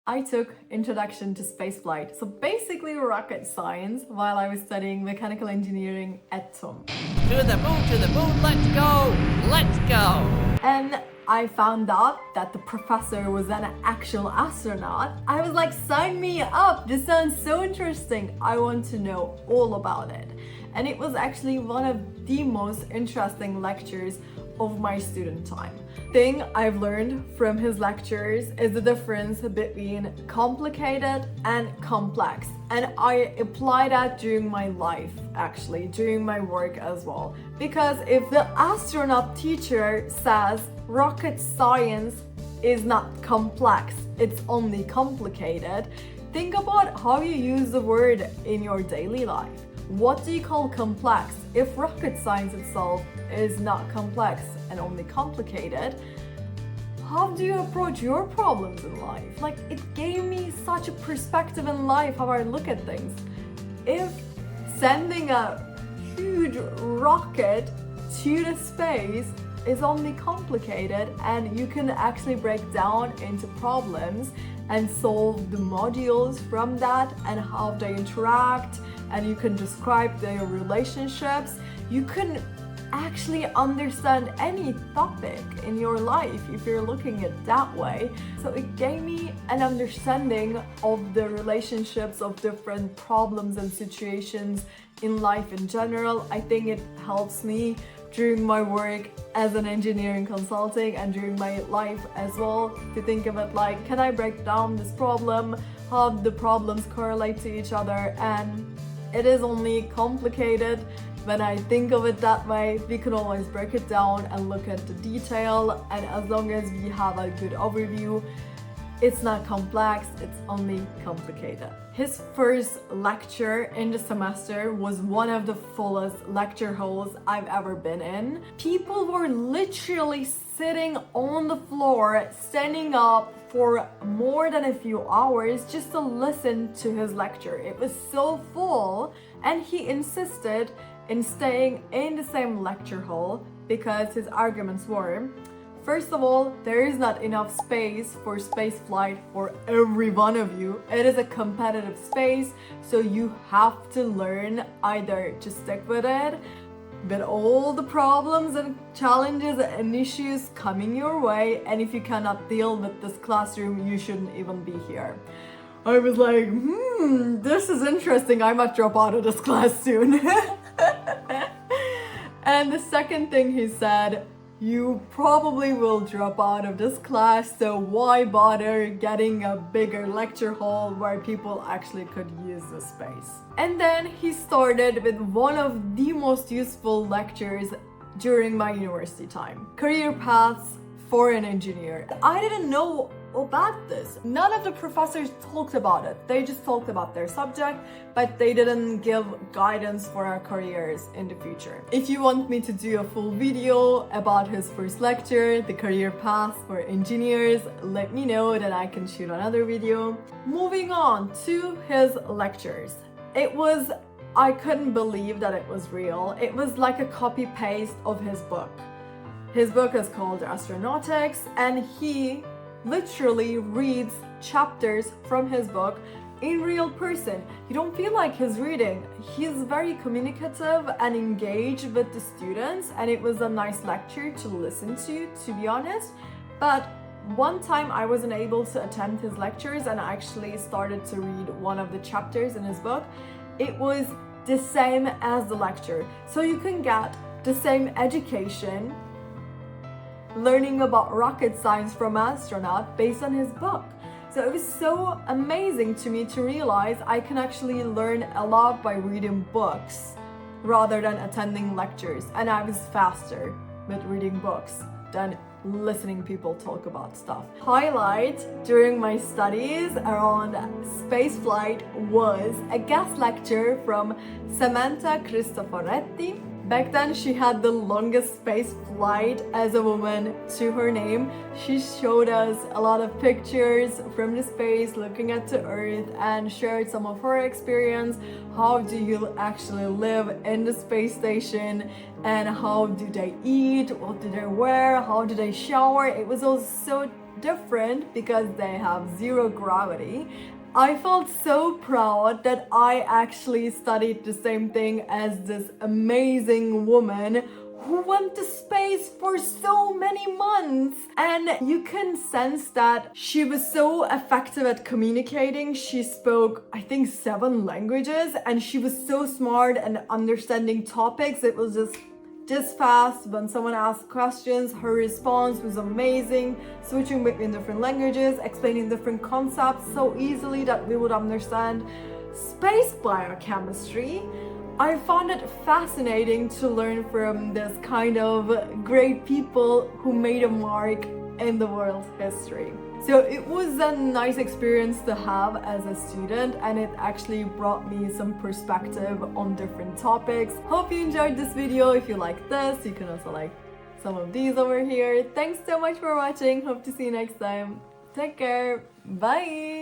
I took Introduction to Spaceflight, so basically rocket science, while I was studying mechanical engineering at TUM. To the moon, let's go! Let's go! And I found out that the professor was an actual astronaut. I was like, sign me up! This sounds so interesting. I want to know all about it. And it was actually one of the most interesting lectures of my student time. Thing I've learned from his lectures is the difference between complicated and complex. And I apply that during my life, actually, during my work as well. Because if the astronaut teacher says rocket science is not complex, it's only complicated, think about how you use the word in your daily life. What do you call complex? If rocket science itself is not complex and only complicated, how do you approach your problems in life? Like, it gave me such a perspective in life how I look at things. If sending a huge rocket to the space is only complicated and you can actually break down into problems and solve the modules from that and how they interact, and you can describe their relationships, you can actually understand any topic in your life if you're looking at it that way. So it gave me an understanding of the relationships of different problems and situations in life in general. I think it helps me during my work as an engineering consulting and during my life as well to think of it like, can I break down this problem? How the problems correlate to each other? And it is only complicated when I think of it that way. We can always break it down and look at the detail, and as long as we have a good overview, it's not complex, it's only complicated. His first lecture in the semester was one of the fullest lecture halls I've ever been in. People were literally sitting on the floor, standing up for more than a few hours just to listen to his lecture. It was so full, and he insisted in staying in the same lecture hall because his arguments were, first of all, there is not enough space for space flight for every one of you. It is a competitive space, so you have to learn either to stick with it, with all the problems and challenges and issues coming your way, and if you cannot deal with this classroom, you shouldn't even be here. I was like, this is interesting. I might drop out of this class soon. And the second thing he said, you probably will drop out of this class, so why bother getting a bigger lecture hall where people actually could use the space? And then he started with one of the most useful lectures during my university time, career paths for an engineer. I didn't know about this. None of the professors talked about it. They just talked about their subject, but they didn't give guidance for our careers in the future. If you want me to do a full video about his first lecture, the career paths for engineers, let me know, that I can shoot another video. Moving on to his lectures. I couldn't believe that it was real. It was like a copy-paste of his book. His book is called Astronautics, and he literally reads chapters from his book in real person. You don't feel like he's reading. He's very communicative and engaged with the students, and it was a nice lecture to listen to be honest. But one time I wasn't able to attend his lectures and I actually started to read one of the chapters in his book. It was the same as the lecture. So you can get the same education learning about rocket science from an astronaut based on his book. So it was so amazing to me to realize I can actually learn a lot by reading books rather than attending lectures, and I was faster with reading books than listening people talk about stuff. Highlight during my studies around spaceflight was a guest lecture from Samantha Cristoforetti. Back then, she had the longest space flight as a woman to her name. She showed us a lot of pictures from the space, looking at the Earth, and shared some of her experience. How do you actually live in the space station, and how do they eat, what do they wear, how do they shower? It was all so different because they have zero gravity. I felt so proud that I actually studied the same thing as this amazing woman who went to space for so many months. And you can sense that she was so effective at communicating. She spoke, I think, 7 languages, and she was so smart and understanding topics. It was just fast. When someone asked questions, her response was amazing, switching between different languages, explaining different concepts so easily that we would understand. Space biochemistry, I found it fascinating to learn from this kind of great people who made a mark in the world's history. So it was a nice experience to have as a student, and it actually brought me some perspective on different topics. Hope you enjoyed this video. If you like this, you can also like some of these over here. Thanks so much for watching. Hope to see you next time. Take care. Bye.